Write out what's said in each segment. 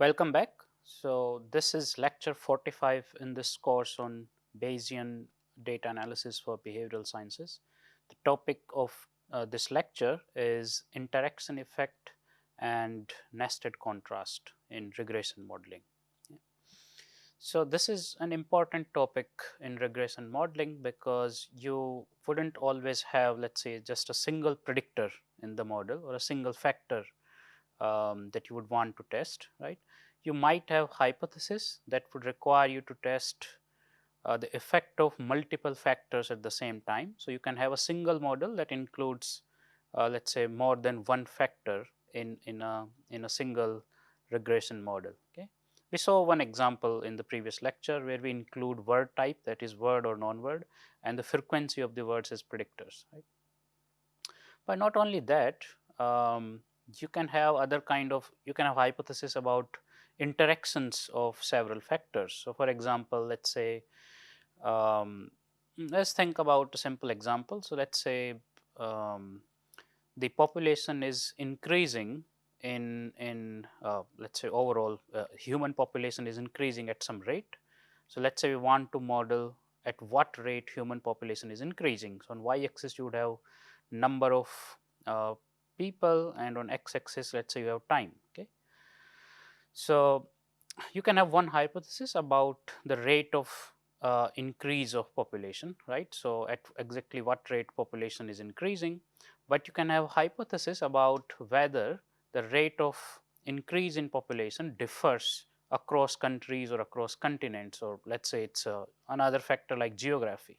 Welcome back. So, this is lecture 45 in this course on Bayesian data analysis for behavioral sciences. The topic of this lecture is interaction effect and nested contrast in regression modeling. Yeah. So, this is an important topic in regression modeling because you wouldn't always have, let's say, just a single predictor in the model or a single factor that you would want to test, right? You might have hypothesis that would require you to test the effect of multiple factors at the same time. So, you can have a single model that includes let's say more than one factor in a single regression model. Okay. We saw one example in the previous lecture where we include word type, that is word or non-word, and the frequency of the words as predictors, right? But not only that, you can have other kind of, you can have hypothesis about interactions of several factors. So, for example, let's say let's think about a simple example. So, let's say the population is increasing in let's say overall human population is increasing at some rate. So, let's say we want to model at what rate human population is increasing. So, on y axis you would have number of uh, people, and on x axis let's say you have time. Okay. So, you can have one hypothesis about the rate of increase of population, right? So, at exactly what rate population is increasing, but you can have hypothesis about whether the rate of increase in population differs across countries or across continents, or let's say it's another factor like geography,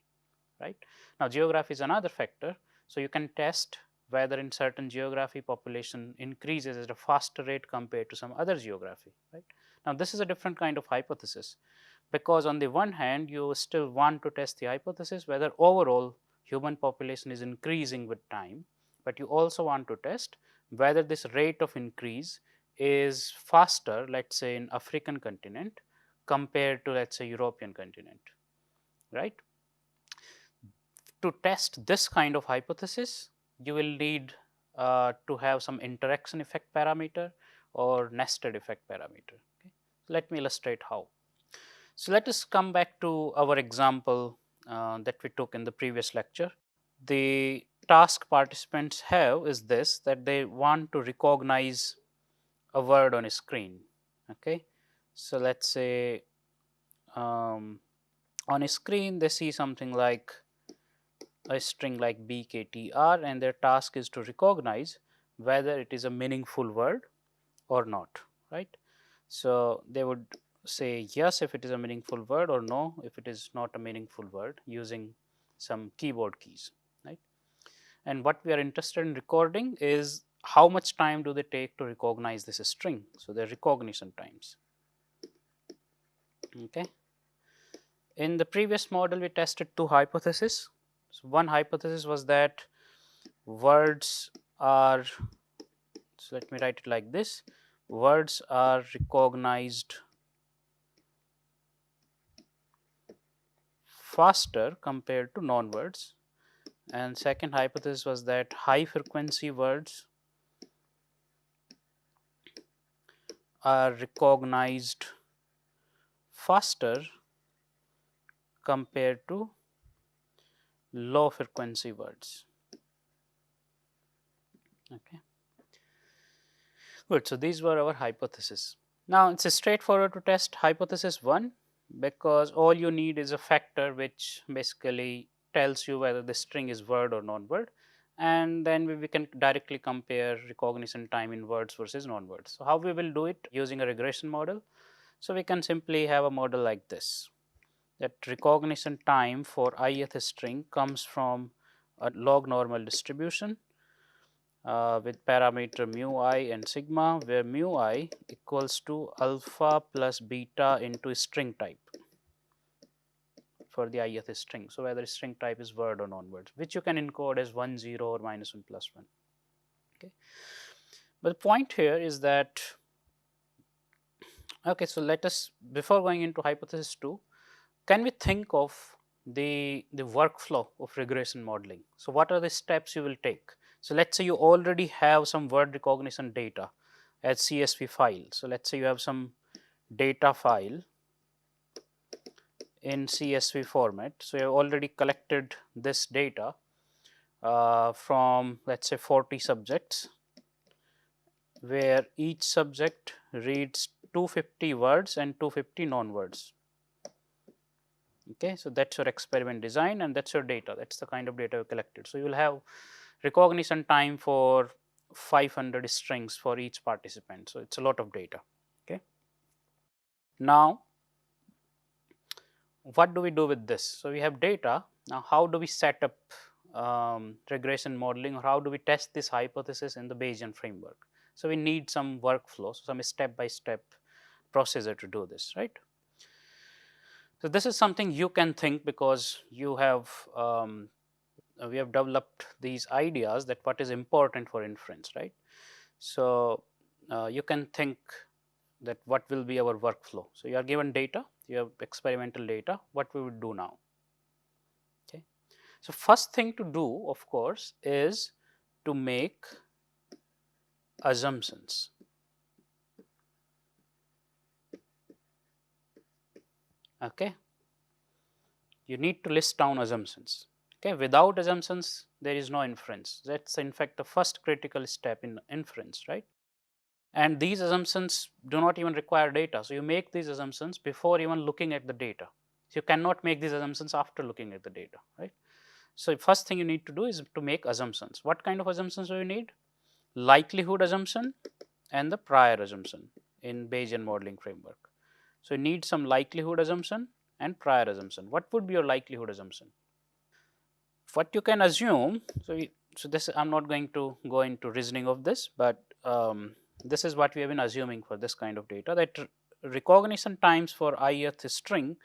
right? Now, geography is another factor, so you can test whether in certain geography population increases at a faster rate compared to some other geography, right? Now, this is a different kind of hypothesis, because on the one hand you still want to test the hypothesis whether overall human population is increasing with time, but you also want to test whether this rate of increase is faster, let's say in African continent compared to, let's say, European continent, right? To test this kind of hypothesis, you will need to have some interaction effect parameter or nested effect parameter. Okay. Let me illustrate how. So, let us come back to our example that we took in the previous lecture. The task participants have is this, that they want to recognize a word on a screen. Okay. So, let us say on a screen they see something like a string like BKTR, and their task is to recognize whether it is a meaningful word or not, right? So, they would say yes if it is a meaningful word, or no if it is not a meaningful word, using some keyboard keys, right? And what we are interested in recording is how much time do they take to recognize this string. So, their recognition times. Okay. In the previous model we tested two hypotheses. So, one hypothesis was that words are, so let me write it like this, words are recognized faster compared to non-words, and second hypothesis was that high frequency words are recognized faster compared to low frequency words. Okay. Good. So, these were our hypotheses. Now, it is straightforward to test hypothesis 1, because all you need is a factor which basically tells you whether the string is word or non-word, and then we can directly compare recognition time in words versus non-words. So, how we will do it? Using a regression model. So, we can simply have a model like this, that recognition time for ith string comes from a log normal distribution with parameter mu I and sigma, where mu I equals to alpha plus beta into string type for the ith string. So, whether string type is word or non-word, which you can encode as 1 0 or -1 +1. Okay. But the point here is that, okay, so let us, before going into hypothesis 2, can we think of the workflow of regression modeling? So, what are the steps you will take? So, let us say you already have some word recognition data as CSV file. So let's say you have some data file in CSV format. So you have already collected this data from, let's say, 40 subjects, where each subject reads 250 words and 250 non-words. Okay, so that's your experiment design, and that's your data. That's the kind of data you collected. So you will have recognition time for 500 strings for each participant. So it's a lot of data. Okay. Now, what do we do with this? So we have data. Now, how do we set up regression modeling, or how do we test this hypothesis in the Bayesian framework? So we need some workflow, some step-by-step procedure to do this, right? So this is something you can think, because you have we have developed these ideas that what is important for inference, right? So you can think that what will be our workflow. So you are given data, you have experimental data, what we would do now. Okay. So first thing to do, of course, is to make assumptions. Okay. You need to list down assumptions. Okay. Without assumptions, there is no inference. That's in fact the first critical step in inference, right? And these assumptions do not even require data. So you make these assumptions before even looking at the data. So you cannot make these assumptions after looking at the data, right? So first thing you need to do is to make assumptions. What kind of assumptions do you need? Likelihood assumption and the prior assumption in Bayesian modeling framework. So you need some likelihood assumption and prior assumption. What would be your likelihood assumption? What you can assume, so this, I'm not going to go into reasoning of this, but this is what we have been assuming for this kind of data, that recognition times for ith string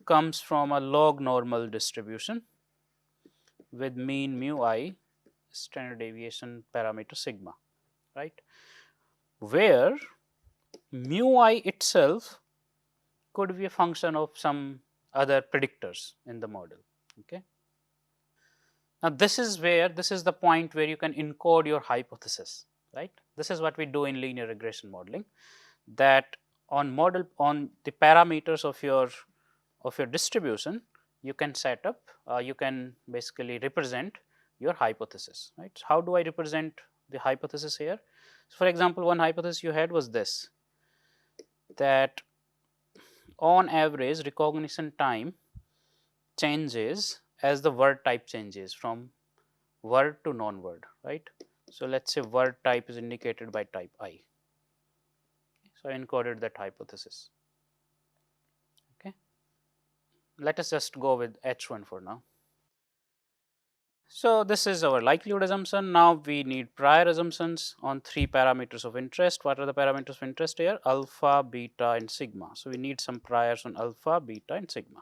comes from a log normal distribution with mean mu I, standard deviation parameter sigma, right, where mu I itself could be a function of some other predictors in the model. Okay. Now this is the point where you can encode your hypothesis, right? This is what we do in linear regression modeling, that on the parameters of your distribution, you can set up, you can basically represent your hypothesis, right? So how do I represent the hypothesis here? So for example, one hypothesis you had was this, that on average recognition time changes as the word type changes from word to non-word, right? So let's say word type is indicated by type I. So I encoded that hypothesis. Okay. Let us just go with H1 for now. So this is our likelihood assumption. Now we need prior assumptions on 3 parameters of interest. What are the parameters of interest here? Alpha, beta, and sigma. So we need some priors on alpha, beta, and sigma.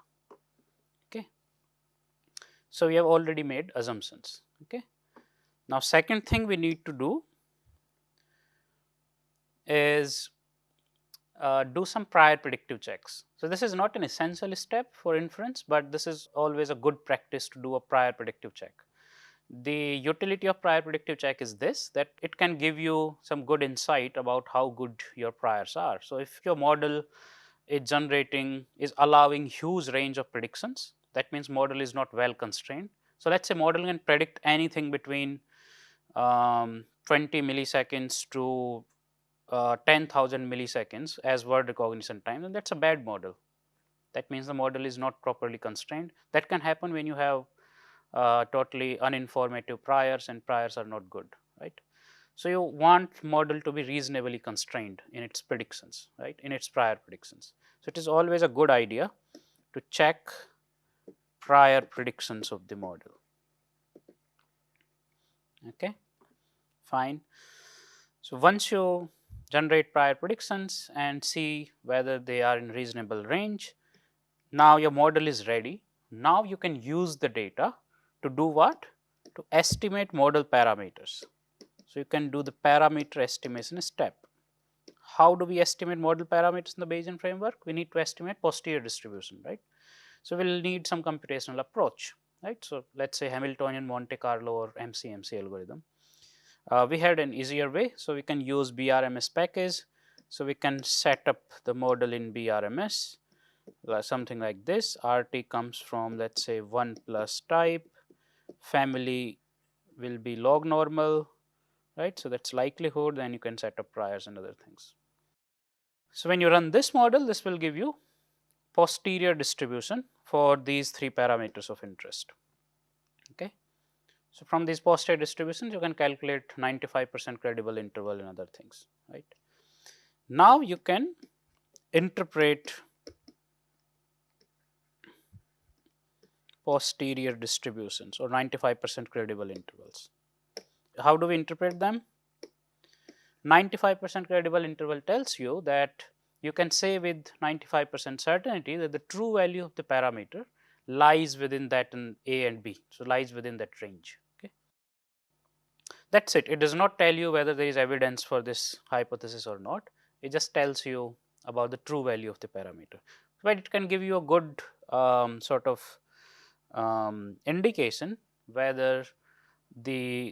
Okay. So we have already made assumptions. Okay. Now second thing we need to do is do some prior predictive checks. So this is not an essential step for inference, but this is always a good practice to do a prior predictive check. The utility of prior predictive check is this, that it can give you some good insight about how good your priors are. So if your model is allowing huge range of predictions, that means model is not well constrained. So let's say model can predict anything between 20 milliseconds to 10,000 milliseconds as word recognition time, and that's a bad model. That means the model is not properly constrained. That can happen when you have totally uninformative priors, and priors are not good, right? So you want model to be reasonably constrained in its predictions, right, in its prior predictions. So it is always a good idea to check prior predictions of the model. Okay, fine. So once you generate prior predictions and see whether they are in reasonable range, now your model is ready. Now you can use the data to do what? To estimate model parameters. So you can do the parameter estimation step. How do we estimate model parameters in the Bayesian framework? We need to estimate posterior distribution, right? So we'll need some computational approach, right? So let's say Hamiltonian Monte Carlo or MCMC algorithm. We had an easier way, so we can use BRMS package. So we can set up the model in BRMS, something like this. RT comes from, let's say, 1 plus type, family will be log normal, right? So that's likelihood, then you can set up priors and other things. So when you run this model, this will give you posterior distribution for these 3 parameters of interest. Okay. So from these posterior distributions, you can calculate 95% credible interval and other things, right? Now you can interpret posterior distributions or 95% credible intervals. How do we interpret them? 95% credible interval tells you that you can say with 95% certainty that the true value of the parameter lies within that in A and B. So, lies within that range. Okay. That is it. It does not tell you whether there is evidence for this hypothesis or not. It just tells you about the true value of the parameter. But it can give you a good sort of indication whether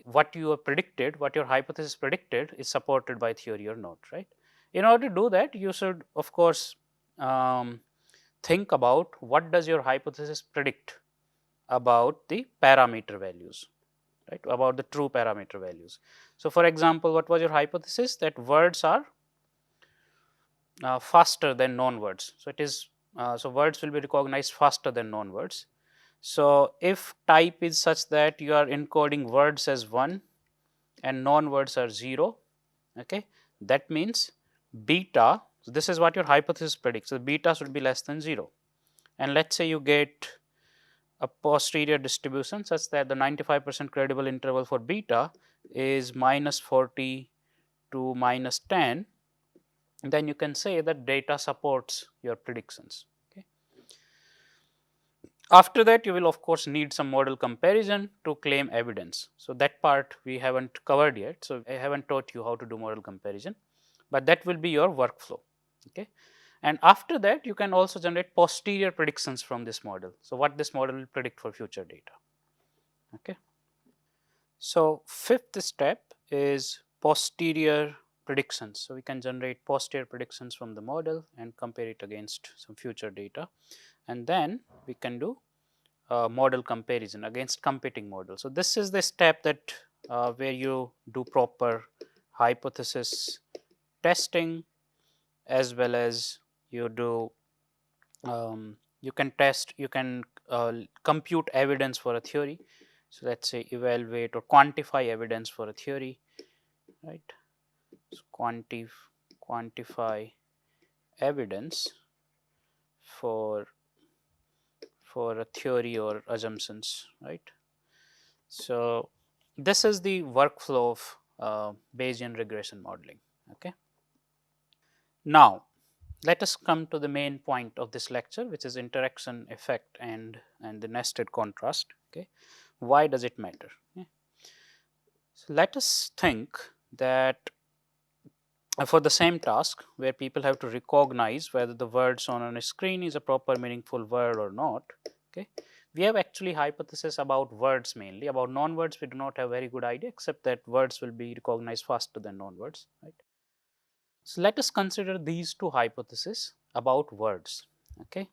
what you have predicted, what your hypothesis predicted, is supported by theory or not, right? In order to do that, you should of course think about what does your hypothesis predict about the parameter values, right? About the true parameter values. So, for example, what was your hypothesis? That words are faster than non-words. So, it is so words will be recognized faster than non-words. So, if type is such that you are encoding words as 1 and non-words are 0, okay, that means beta, so this is what your hypothesis predicts. So, beta should be less than 0, and let us say you get a posterior distribution such that the 95% credible interval for beta is -40 to -10, then you can say that data supports your predictions. Okay. After that, you will of course need some model comparison to claim evidence. So, that part we have not covered yet. So, I have not taught you how to do model comparison, but that will be your workflow. Okay. And after that, you can also generate posterior predictions from this model. So, what this model will predict for future data. Okay. So, fifth step is posterior predictions. So, we can generate posterior predictions from the model and compare it against some future data, and then we can do model comparison against competing models. So, this is the step that where you do proper hypothesis testing, as well as you do you can test, you can compute evidence for a theory. So, let us say evaluate or quantify evidence for a theory, right. So, quantify evidence for a theory or assumptions, right. So, this is the workflow of Bayesian regression modeling. Okay. Now, let us come to the main point of this lecture, which is interaction effect and the nested contrast. Okay. Why does it matter? Okay. So, let us think that for the same task where people have to recognize whether the words on a screen is a proper meaningful word or not. Okay. We have actually hypothesis about words mainly. About non-words we do not have very good idea, except that words will be recognized faster than non-words, right. So, let us consider these two hypotheses about words. Okay.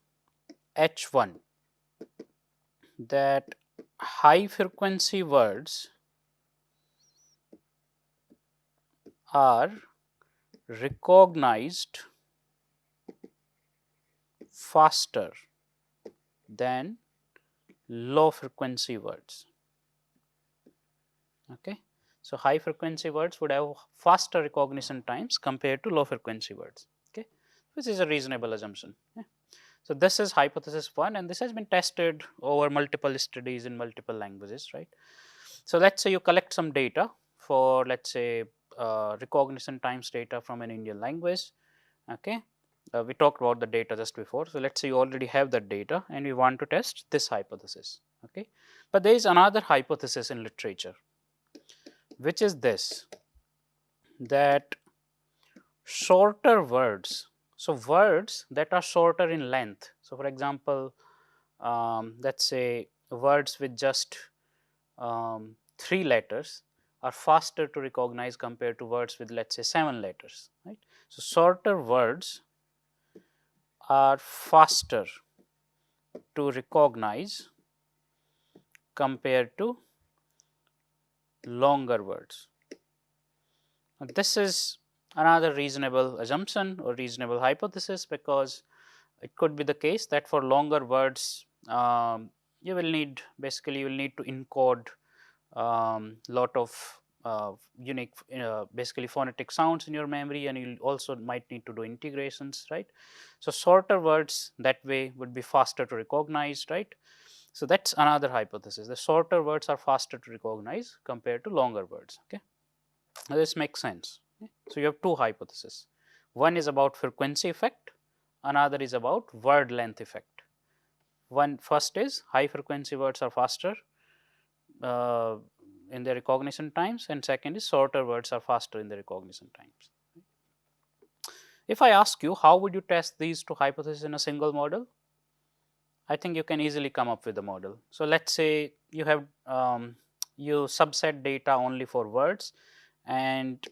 H1, that high frequency words are recognized faster than low frequency words. Okay. So, high frequency words would have faster recognition times compared to low frequency words, okay, which is a reasonable assumption. Okay. So, this is hypothesis 1, and this has been tested over multiple studies in multiple languages, right. So, let us say you collect some data for, let us say, recognition times data from an Indian language. Okay. We talked about the data just before. So, let us say you already have that data and we want to test this hypothesis. Okay. But there is another hypothesis in literature, which is this, that shorter words, so words that are shorter in length. So, for example, let us say words with just 3 letters are faster to recognize compared to words with, let's say, 7 letters, right? So shorter words are faster to recognize compared to longer words. Now, this is another reasonable assumption or reasonable hypothesis, because it could be the case that for longer words, you will need, basically you will need to encode lot of unique basically phonetic sounds in your memory, and you also might need to do integrations, right? So shorter words that way would be faster to recognize, right? So that's another hypothesis. The shorter words are faster to recognize compared to longer words. Okay, now this makes sense. Okay? So you have two hypotheses. One is about frequency effect, another is about word length effect. One first is high frequency words are faster uh, in their recognition times, and second is shorter words are faster in the recognition times. If I ask you how would you test these two hypotheses in a single model, I think you can easily come up with a model. So let's say you have you subset data only for words, and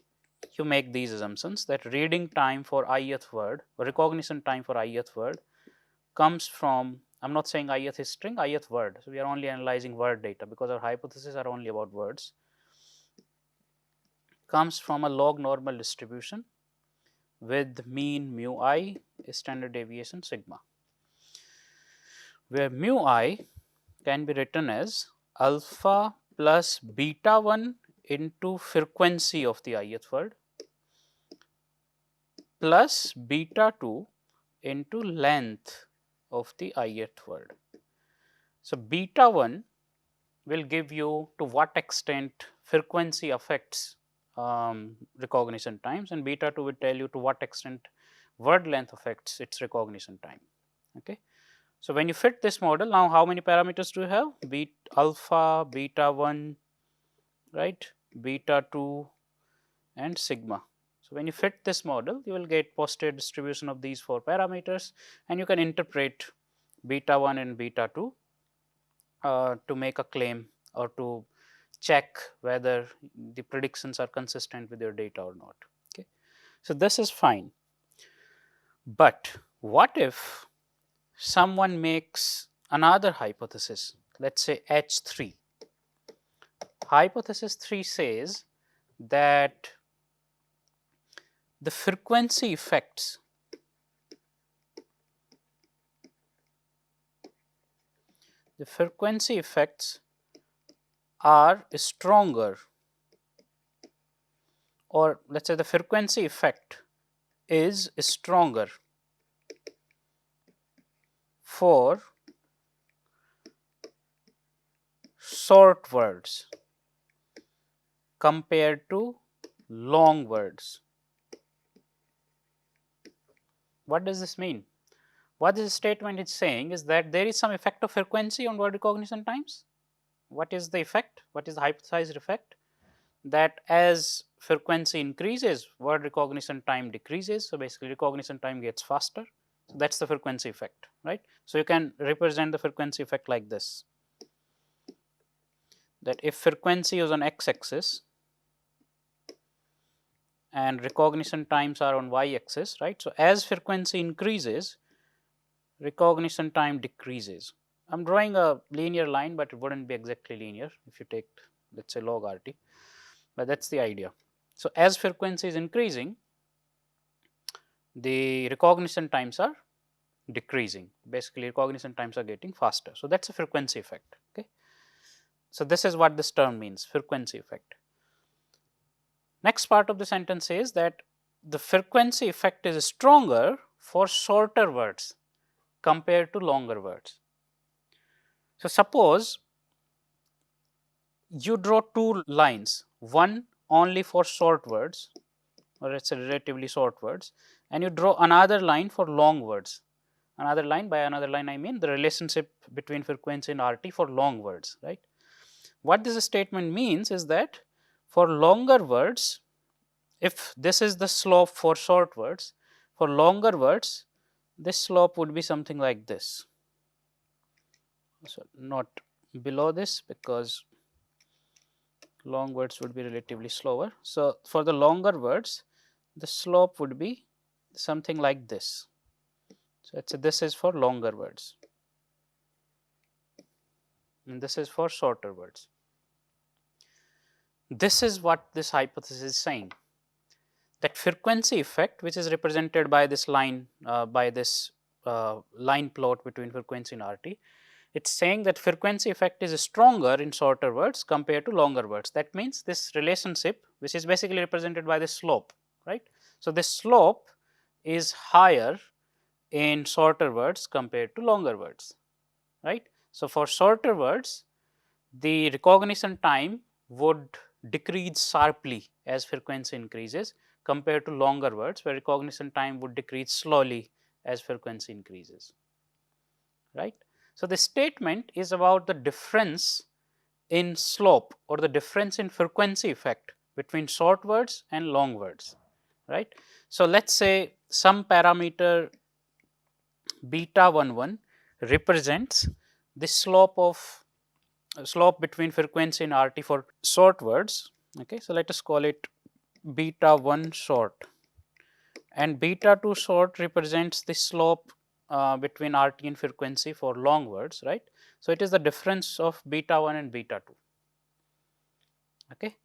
you make these assumptions that reading time for ith word or recognition time for ith word comes from, I'm not saying ith is string, ith word. So we are only analyzing word data because our hypotheses are only about words. Comes from a log normal distribution with mean mu I, standard deviation sigma, where mu I can be written as alpha plus beta 1 into frequency of the ith word plus beta 2 into length of the ith word. So beta 1 will give you to what extent frequency affects recognition times, and beta 2 will tell you to what extent word length affects its recognition time. Okay. So when you fit this model, now how many parameters do you have? Alpha, beta 1, right, beta 2 and sigma. So when you fit this model, you will get posterior distribution of these 4 parameters, and you can interpret beta 1 and beta 2 to make a claim or to check whether the predictions are consistent with your data or not. Okay. So this is fine. But what if someone makes another hypothesis, let's say H3. Hypothesis 3 says that the frequency effects are stronger, or let's say the frequency effect is stronger for short words compared to long words. What does this mean? What this statement is saying is that there is some effect of frequency on word recognition times. What is the effect? What is the hypothesized effect? That as frequency increases, word recognition time decreases. So basically, recognition time gets faster. So that's the frequency effect, right? So you can represent the frequency effect like this: that if frequency is on x-axis and recognition times are on y-axis, right? So as frequency increases, recognition time decreases. I'm drawing a linear line, but it wouldn't be exactly linear if you take, let's say, log RT, but that's the idea. So as frequency is increasing, the recognition times are decreasing. Basically, recognition times are getting faster. So that's a frequency effect. Okay. So this is what this term means, frequency effect. Next part of the sentence says that the frequency effect is stronger for shorter words compared to longer words. So suppose you draw two lines, one only for short words, or it's a relatively short words, and you draw another line for long words. Another line, by another line I mean the relationship between frequency and RT for long words, right? What this statement means is that for longer words, if this is the slope for short words, for longer words, this slope would be something like this. So not below this, because long words would be relatively slower. So, for the longer words, the slope would be something like this. So, let us say this is for longer words and this is for shorter words. This is what this hypothesis is saying, that frequency effect, which is represented by this line, line plot between frequency and RT, it's saying that frequency effect is stronger in shorter words compared to longer words. That means this relationship, which is basically represented by the slope, right? So, this slope is higher in shorter words compared to longer words, right? So, for shorter words, the recognition time would decrease sharply as frequency increases compared to longer words where recognition time would decrease slowly as frequency increases, right. So, the statement is about the difference in slope or the difference in frequency effect between short words and long words, right. So, let us say some parameter beta 11 represents the slope between frequency and RT for short words. Okay. So, let us call it beta 1 short and beta 2 short represents the slope between RT and frequency for long words, right. So, it is the difference of beta 1 and beta 2. Okay.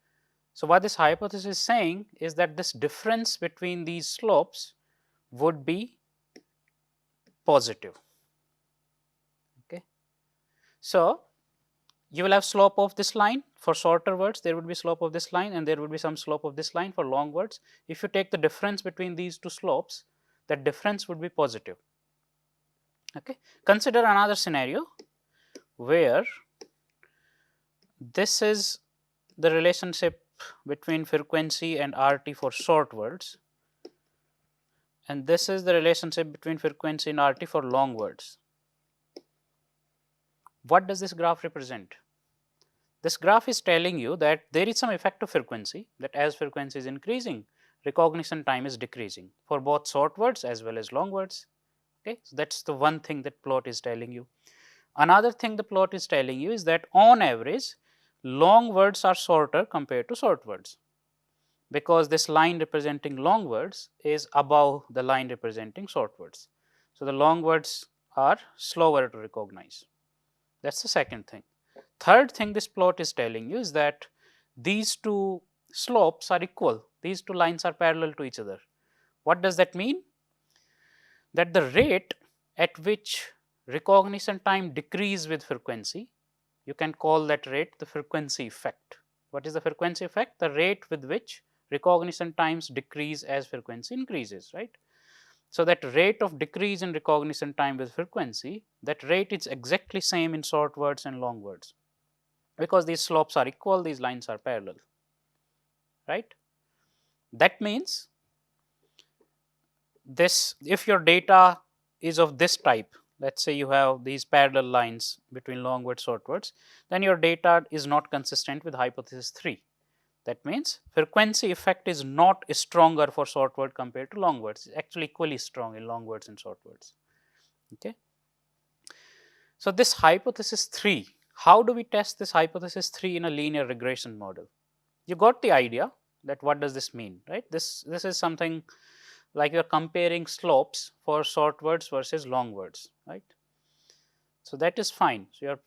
So, what this hypothesis is saying is that this difference between these slopes would be positive. Okay. So, you will have slope of this line for shorter words, there would be slope of this line and there would be some slope of this line for long words. If you take the difference between these two slopes, that difference would be positive. Okay. Consider another scenario where this is the relationship between frequency and RT for short words and this is the relationship between frequency and RT for long words. What does this graph represent? This graph is telling you that there is some effect of frequency, that as frequency is increasing, recognition time is decreasing for both short words as well as long words. Okay. So, that is the one thing that plot is telling you. Another thing the plot is telling you is that on average, long words are shorter compared to short words, because this line representing long words is above the line representing short words. So, the long words are slower to recognize. That is the second thing. Third thing this plot is telling you is that these two slopes are equal, these two lines are parallel to each other. What does that mean? That the rate at which recognition time decrease with frequency, you can call that rate the frequency effect. What is the frequency effect? The rate with which recognition times decrease as frequency increases, right. So, that rate of decrease in recognition time with frequency, that rate is exactly same in short words and long words, because these slopes are equal, these lines are parallel, right. That means this, if your data is of this type, let us say you have these parallel lines between long words, short words, then your data is not consistent with hypothesis 3. That means frequency effect is not stronger for short word compared to long words, it's actually equally strong in long words and short words. Okay. So, this hypothesis 3, how do we test this hypothesis 3 in a linear regression model? You got the idea that what does this mean, right? This is something like you are comparing slopes for short words versus long words, right? So, that is fine. So, you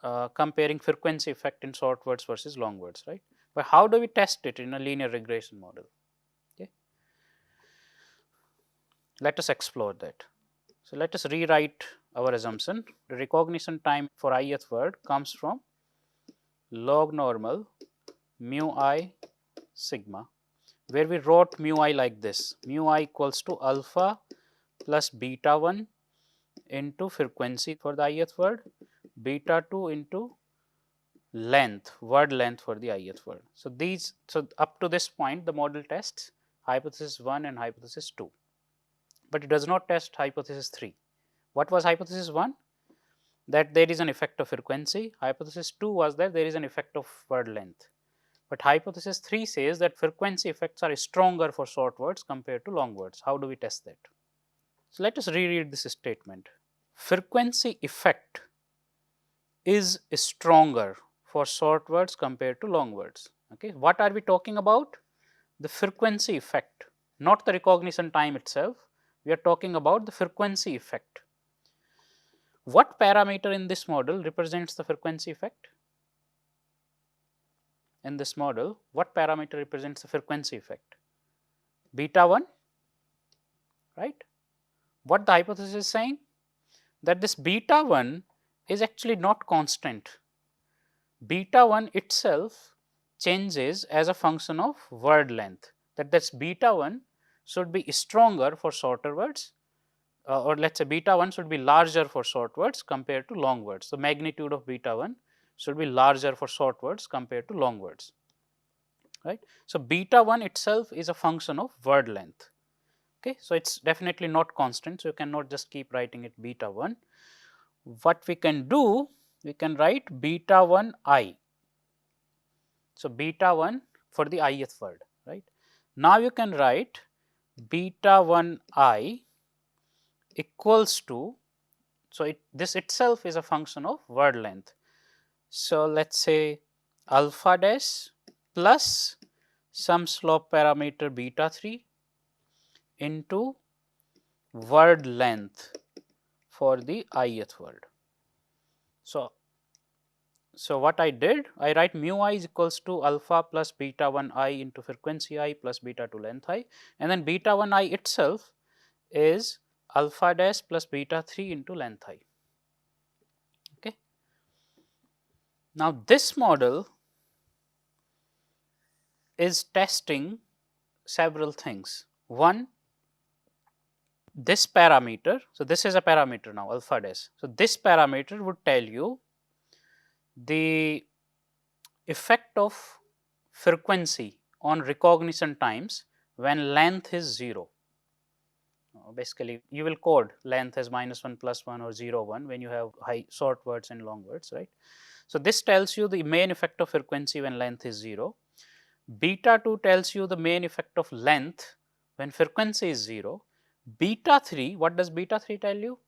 are comparing frequency effect in short words versus long words, right? But how do we test it in a linear regression model? Okay. Let us explore that. So, let us rewrite our assumption. The recognition time for ith word comes from log normal mu I sigma, where we wrote mu I like this, mu I equals to alpha plus beta 1 into frequency for the ith word, beta 2 into length, word length for the ith word. So, up to this point the model tests hypothesis 1 and hypothesis 2, but it does not test hypothesis 3. What was hypothesis 1? That there is an effect of frequency. Hypothesis 2 was that there is an effect of word length. But hypothesis 3 says that frequency effects are stronger for short words compared to long words. How do we test that? So, let us reread this statement. Frequency effect is stronger for short words compared to long words. Okay, what are we talking about? The frequency effect, not the recognition time itself. We are talking about the frequency effect. What parameter in this model represents the frequency effect? In this model, what parameter represents the frequency effect? Beta 1, right? What the hypothesis is saying? That this beta 1 is actually not constant. Beta 1 itself changes as a function of word length. That's beta 1 should be stronger for shorter words, or let us say beta 1 should be larger for short words compared to long words. So, magnitude of beta 1 should be larger for short words compared to long words, right. So, beta 1 itself is a function of word length. Okay. So, it is definitely not constant. So, you cannot just keep writing it beta 1. What we can do, we can write beta 1 I. So, beta 1 for the ith word, right. Now, you can write beta 1 I equals to, so this itself is a function of word length. So, let us say alpha dash plus some slope parameter beta 3 into word length for the ith word. So, what I did, I write mu I is equals to alpha plus beta 1 I into frequency I plus beta 2 length I, and then beta 1 I itself is alpha dash plus beta 3 into length I. Okay. Now, this model is testing several things. One, this parameter, so this is a parameter now alpha dash. So, this parameter would tell you the effect of frequency on recognition times when length is 0. Basically, you will code length as -1 +1 or 0 1 when you have high short words and long words, right. So, this tells you the main effect of frequency when length is 0. Beta 2 tells you the main effect of length when frequency is 0. Beta 3, what does beta 3 tell you?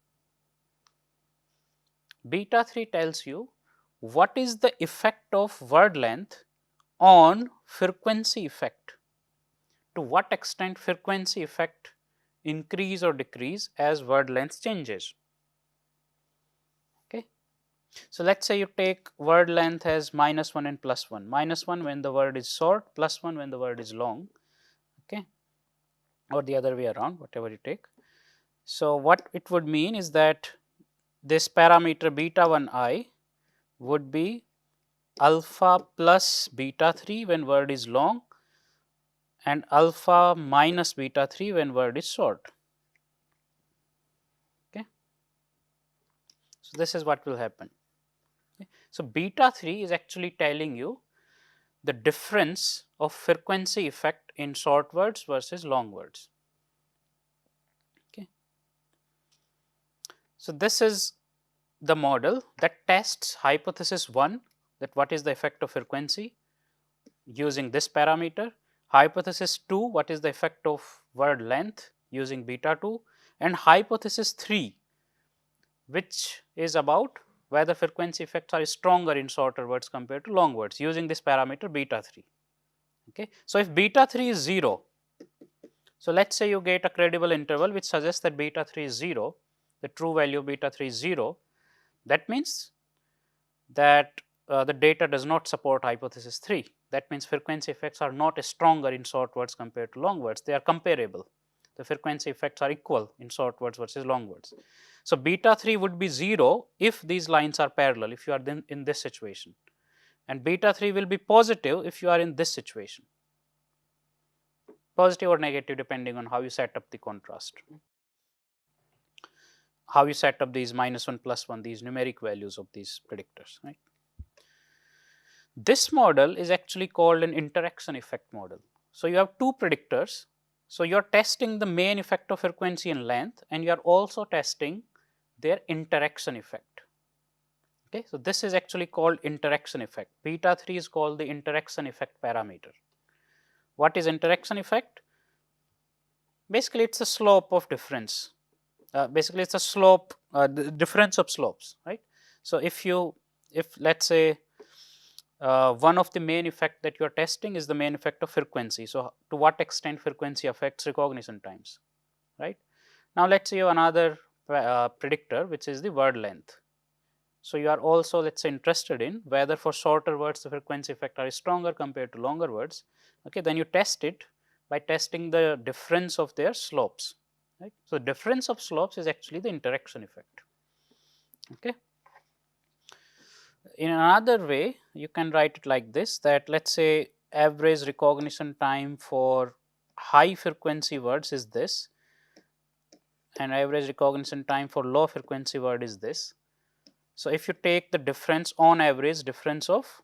Beta 3 tells you what is the effect of word length on frequency effect. To what extent frequency effect increase or decrease as word length changes. Okay. So, let us say you take word length as -1 and +1, -1 when the word is short, +1 when the word is long, okay, or the other way around, whatever you take. So, what it would mean is that this parameter beta 1 I would be alpha plus beta 3 when word is long and alpha minus beta 3 when word is short. Okay. So, this is what will happen. Okay. So, beta 3 is actually telling you the difference of frequency effect in short words versus long words. Okay. So, this is the model that tests hypothesis 1, that what is the effect of frequency using this parameter, hypothesis 2, what is the effect of word length using beta 2, and hypothesis 3, which is about whether frequency effects are stronger in shorter words compared to long words using this parameter beta 3. Okay. So, if beta 3 is 0, so let us say you get a credible interval which suggests that beta 3 is 0, the true value of beta 3 is 0, that means that the data does not support hypothesis 3. That means frequency effects are not stronger in short words compared to long words, they are comparable. The frequency effects are equal in short words versus long words. So, beta 3 would be 0 if these lines are parallel, if you are then in this situation, and beta 3 will be positive if you are in this situation, positive or negative depending on how you set up the contrast, how you set up these -1 +1, these numeric values of these predictors, right. This model is actually called an interaction effect model. So, you have two predictors. So, you are testing the main effect of frequency and length, and you are also testing their interaction effect. Okay. So, this is actually called interaction effect. Beta 3 is called the interaction effect parameter. What is interaction effect? Basically, it is a slope of difference. Basically, it is a slope, the difference of slopes, right. So, if let us say one of the main effect that you are testing is the main effect of frequency. So, to what extent frequency affects recognition times, right? Now, let us say you have another predictor, which is the word length. So, you are also, let us say, interested in whether for shorter words the frequency effect are stronger compared to longer words. Okay, then you test it by testing the difference of their slopes, right? So, difference of slopes is actually the interaction effect. Okay. In another way, you can write it like this, that let us say average recognition time for high frequency words is this, and average recognition time for low frequency word is this. So, if you take the difference on average, difference of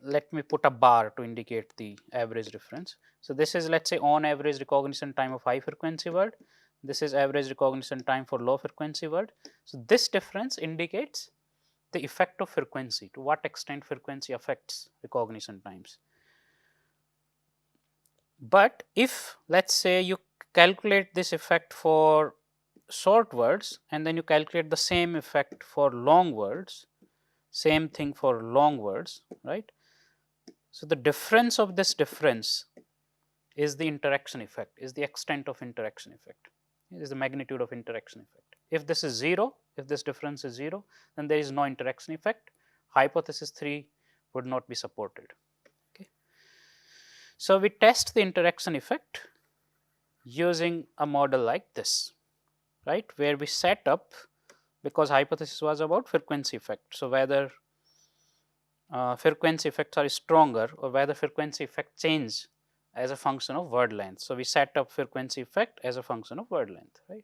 let me put a bar to indicate the average difference. So, this is let us say on average recognition time of high frequency word, this is average recognition time for low frequency word. So, this difference indicates the effect of frequency, to what extent frequency affects recognition times. But if let us say you calculate this effect for short words and then you calculate the same effect for long words, same thing for long words, right. So, the difference of this difference is the interaction effect, is the extent of interaction effect, is the magnitude of interaction effect. If this is 0, if this difference is 0, then there is no interaction effect. Hypothesis 3 would not be supported. Okay. So, we test the interaction effect using a model like this, right, where we set up, because hypothesis was about frequency effect. So, whether frequency effects are stronger or whether frequency effect change as a function of word length. So, we set up frequency effect as a function of word length, right.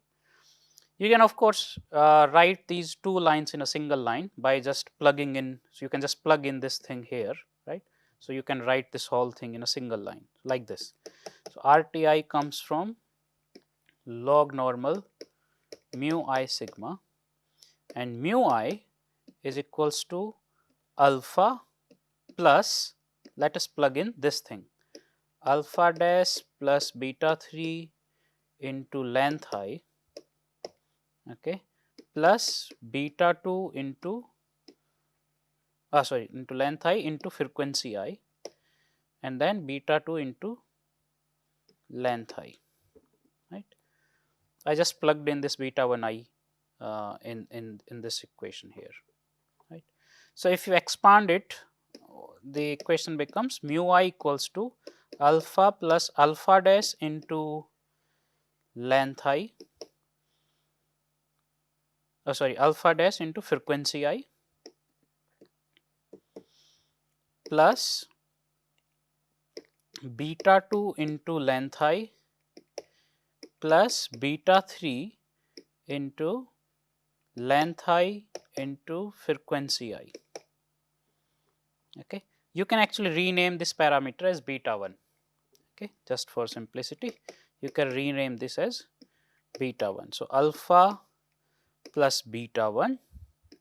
You can of course write these two lines in a single line by just plugging in. So, you can just plug in this thing here, right. So, you can write this whole thing in a single line like this. So, RTI comes from log normal mu I sigma, and mu I is equals to alpha plus, let us plug in this thing, alpha dash plus beta 3 into length I, okay, plus beta 2 into into length I into frequency I, and then beta 2 into length I, right. I just plugged in this beta 1 I in this equation here, right. So, if you expand it, the equation becomes mu I equals to alpha plus alpha dash into length I, alpha dash into frequency I plus beta 2 into length I plus beta 3 into length I into frequency I. Okay. You can actually rename this parameter as beta 1, okay, just for simplicity you can rename this as beta 1. So, alpha plus beta 1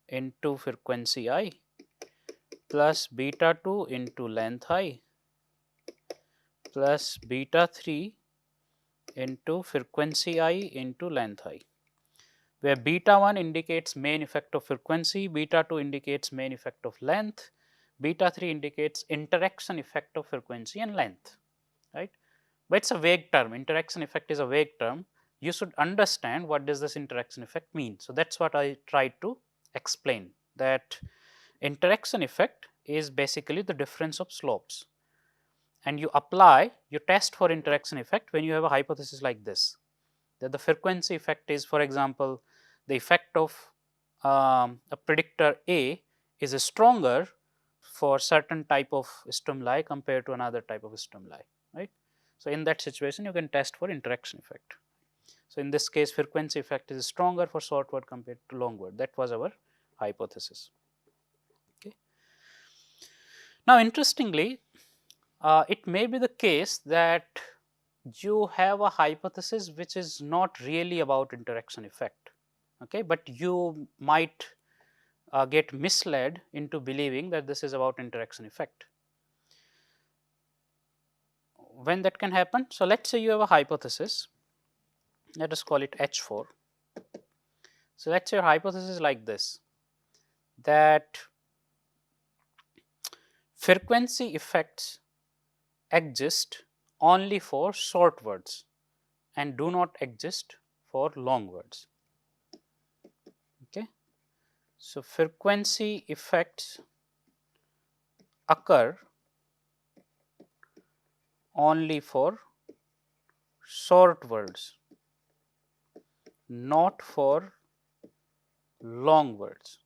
into frequency I plus beta 2 into length I plus beta 3 into frequency I into length I, where beta 1 indicates main effect of frequency, beta 2 indicates main effect of length, beta 3 indicates interaction effect of frequency and length, right. But it is a vague term, interaction effect is a vague term. You should understand what does this interaction effect mean. So, that is what I tried to explain, that interaction effect is basically the difference of slopes, and you apply, you test for interaction effect when you have a hypothesis like this, that the frequency effect is, for example, the effect of a predictor A is stronger for certain type of stimuli compared to another type of stimuli, right. So, in that situation you can test for interaction effect. So, in this case frequency effect is stronger for short word compared to long word, that was our hypothesis. Okay. Now, interestingly, it may be the case that you have a hypothesis which is not really about interaction effect, okay, but you might get misled into believing that this is about interaction effect. When that can happen? So, let us say you have a hypothesis, let us call it H4. So, let us say your hypothesis is like this, that frequency effects exist only for short words and do not exist for long words. Okay. So, frequency effects occur only for short words, not for long words.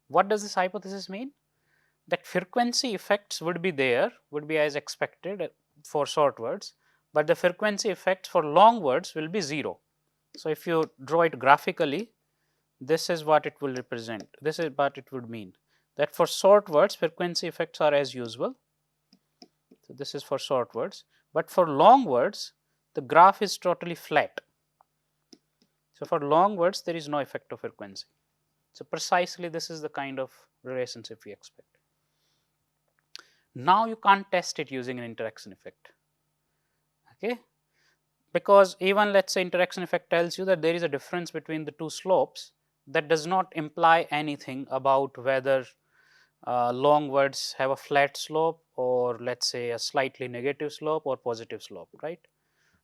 What does this hypothesis mean? That frequency effects would be there, would be as expected for short words, but the frequency effects for long words will be 0. So, if you draw it graphically, this is what it will represent. This is what it would mean, that for short words frequency effects are as usual. So, this is for short words, but for long words the graph is totally flat. So, for long words there is no effect of frequency. So, precisely this is the kind of relationship we expect. Now, you can't test it using an interaction effect, okay? Because even let us say interaction effect tells you that there is a difference between the two slopes, that does not imply anything about whether long words have a flat slope or let us say a slightly negative slope or positive slope, right?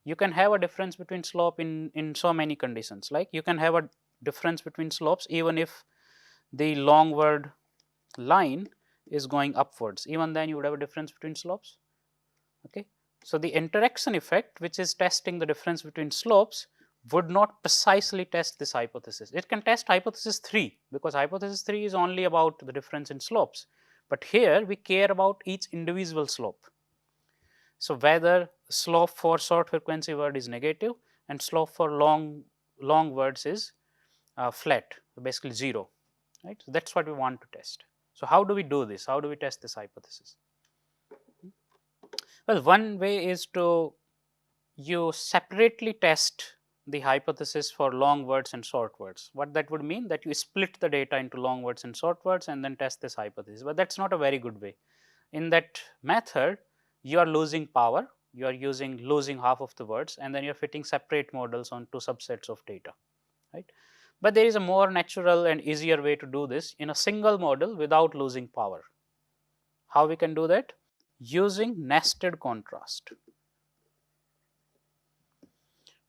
You can have a difference between slope in so many conditions, like you can have a difference between slopes even if the long word line is going upwards, even then you would have a difference between slopes. Okay. So, the interaction effect, which is testing the difference between slopes, would not precisely test this hypothesis. It can test hypothesis 3, because hypothesis 3 is only about the difference in slopes, but here we care about each individual slope. So, whether slope for short frequency word is negative and slope for long words is flat, basically 0, right. So, that is what we want to test. So, how do we do this? How do we test this hypothesis? Well, one way is to you separately test the hypothesis for long words and short words. What that would mean, that you split the data into long words and short words and then test this hypothesis, but that is not a very good way. In that method you are losing power, you are losing half of the words, and then you are fitting separate models onto subsets of data, right. But there is a more natural and easier way to do this in a single model without losing power. How we can do that? Using nested contrast.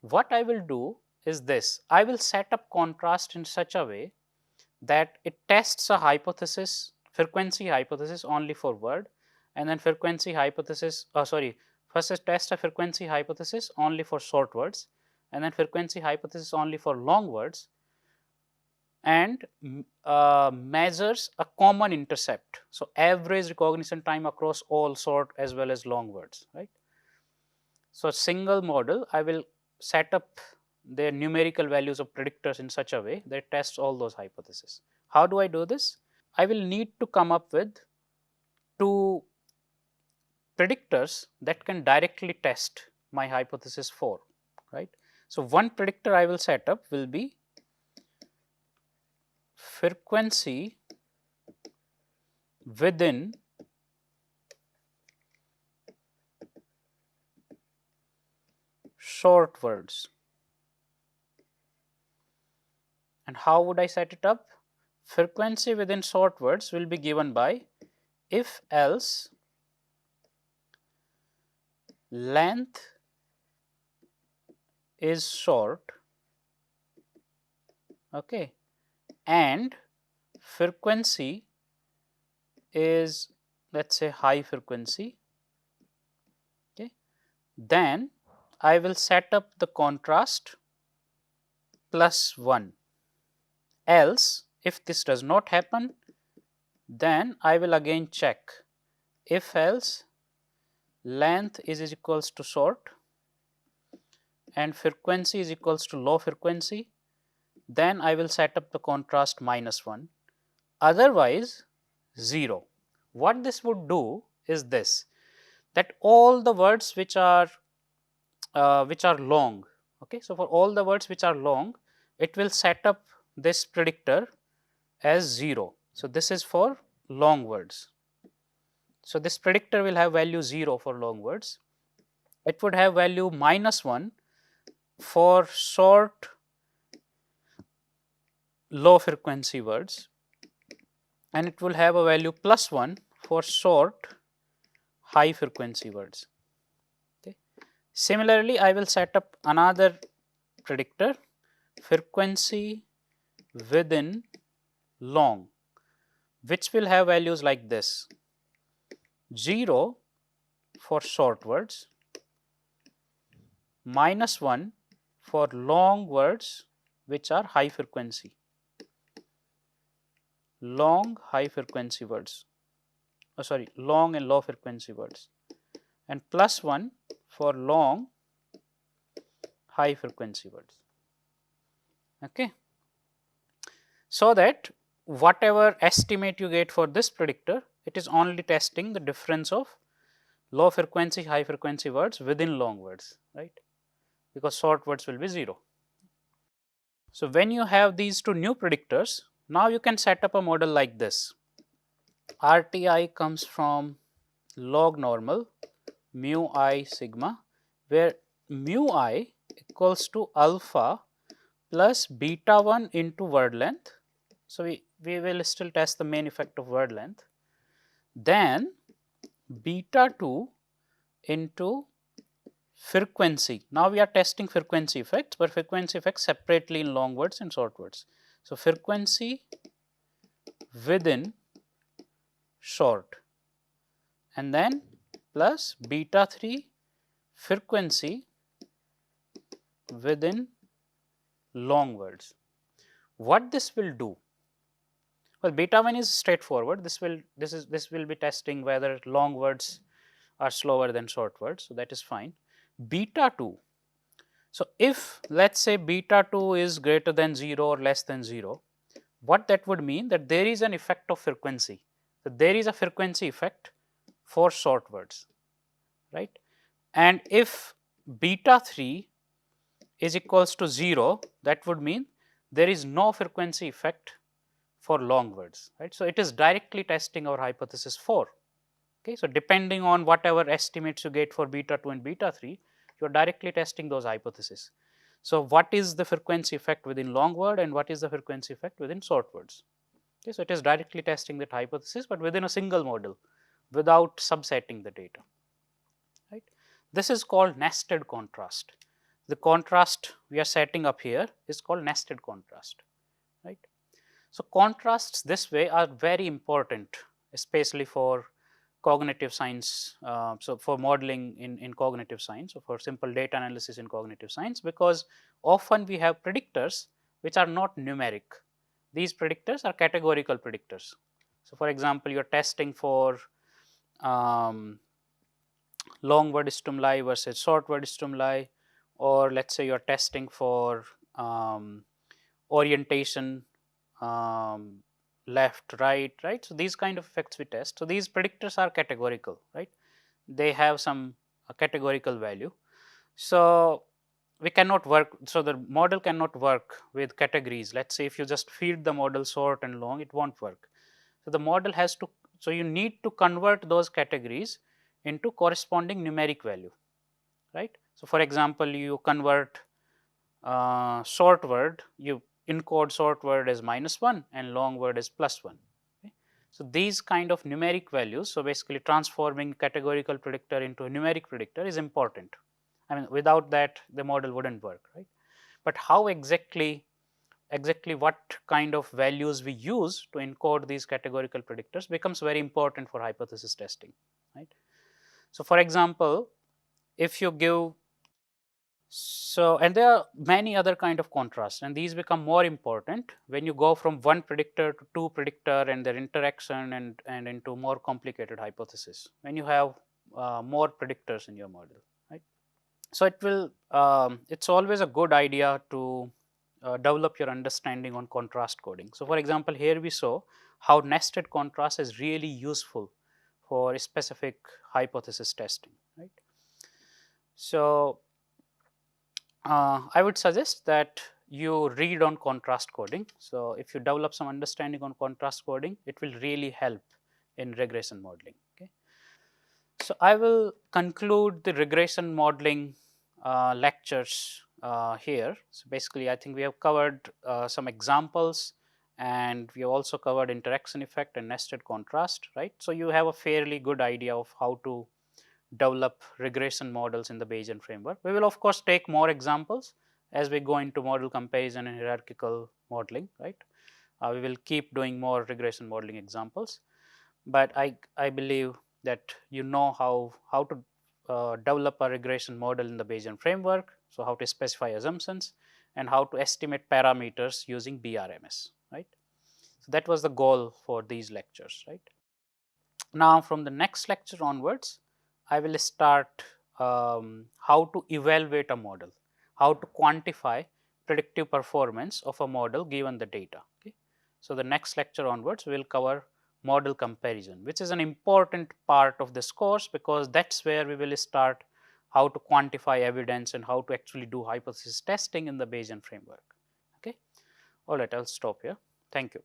What I will do is this: I will set up contrast in such a way that it tests a hypothesis, frequency hypothesis only for word, and then frequency hypothesis, first it tests a frequency hypothesis only for short words, and then frequency hypothesis only for long words, and measures a common intercept. So, average recognition time across all short as well as long words, right. So, single model I will set up their numerical values of predictors in such a way that it tests all those hypotheses. How do I do this? I will need to come up with two predictors that can directly test my hypothesis for, right. So, one predictor I will set up will be frequency within short words. And how would I set it up? Frequency within short words will be given by if else length is short, okay, and frequency is, let us say, high frequency, okay, then I will set up the contrast +1. Else, if this does not happen, then I will again check if else length is equals to short and frequency is equals to low frequency, then I will set up the contrast -1, otherwise 0. What this would do is this, that all the words which are long, okay, so for all the words which are long, it will set up this predictor as 0. So, this is for long words. So, this predictor will have value 0 for long words. It would have value -1 for short low frequency words, and it will have a value +1 for short high frequency words. Okay. Similarly, I will set up another predictor, frequency within long, which will have values like this: 0 for short words, -1 for long words which are high frequency, long high frequency words, sorry, long and low frequency words, and +1 for long high frequency words. Okay. So that whatever estimate you get for this predictor, it is only testing the difference of low frequency high frequency words within long words, right, because short words will be 0. So when you have these two new predictors, now you can set up a model like this. RTI comes from log normal mu I sigma, where mu I equals to alpha plus beta 1 into word length. So we will still test the main effect of word length, then beta 2 into frequency. Now we are testing frequency effects, but frequency effects separately in long words and short words. So frequency within short, and then plus beta 3 frequency within long words. What this will do? Well, beta 1 is straightforward. This will be testing whether long words are slower than short words, so that is fine. Beta 2. So if let's say beta 2 is greater than 0 or less than 0, what that would mean, that there is an effect of frequency. So there is a frequency effect for short words, right? And if beta 3 is equals to 0, that would mean there is no frequency effect for long words, right? So it is directly testing our hypothesis 4. Okay, so depending on whatever estimates you get for beta 2 and beta 3, you are directly testing those hypotheses. So what is the frequency effect within long word and what is the frequency effect within short words? Okay, so it is directly testing that hypothesis, but within a single model without subsetting the data, right? This is called nested contrast. The contrast we are setting up here is called nested contrast, right? So contrasts this way are very important, especially for cognitive science, so for modeling in cognitive science, or for simple data analysis in cognitive science, because often we have predictors which are not numeric. These predictors are categorical predictors. So for example, you are testing for um, long word stimuli versus short word stimuli, or let's say you are testing for orientation, left, right. So these kind of effects we test. So these predictors are categorical, right? They have some categorical value. So we cannot work, so the model cannot work with categories. Let's say if you just feed the model short and long, it won't work. So the model has to, so you need to convert those categories into corresponding numeric value, right? So for example, you convert short word, you encode short word as -1 and long word as +1. Okay. So these kind of numeric values, so basically transforming categorical predictor into a numeric predictor is important. I mean, without that the model wouldn't work, right? But how exactly what kind of values we use to encode these categorical predictors becomes very important for hypothesis testing, right? So for example, if you give, so, and there are many other kind of contrasts, and these become more important when you go from one predictor to two predictor and their interaction and into more complicated hypothesis, when you have more predictors in your model, right? So it will, it's always a good idea to develop your understanding on contrast coding. So for example, here we saw how nested contrast is really useful for specific hypothesis testing, right? So I would suggest that you read on contrast coding. So if you develop some understanding on contrast coding, it will really help in regression modeling. Okay. So I will conclude the regression modeling lectures here. So basically, I think we have covered some examples and we also covered interaction effect and nested contrast, right? So you have a fairly good idea of how to develop regression models in the Bayesian framework. We will of course take more examples as we go into model comparison and hierarchical modeling, right? We will keep doing more regression modeling examples, but I believe that you know how to develop a regression model in the Bayesian framework. So how to specify assumptions and how to estimate parameters using BRMS, right? So that was the goal for these lectures, right? Now from the next lecture onwards, I will start how to evaluate a model, how to quantify predictive performance of a model given the data. Okay. So the next lecture onwards we will cover model comparison, which is an important part of this course because that's where we will start how to quantify evidence and how to actually do hypothesis testing in the Bayesian framework. Okay. All right, I'll stop here. Thank you.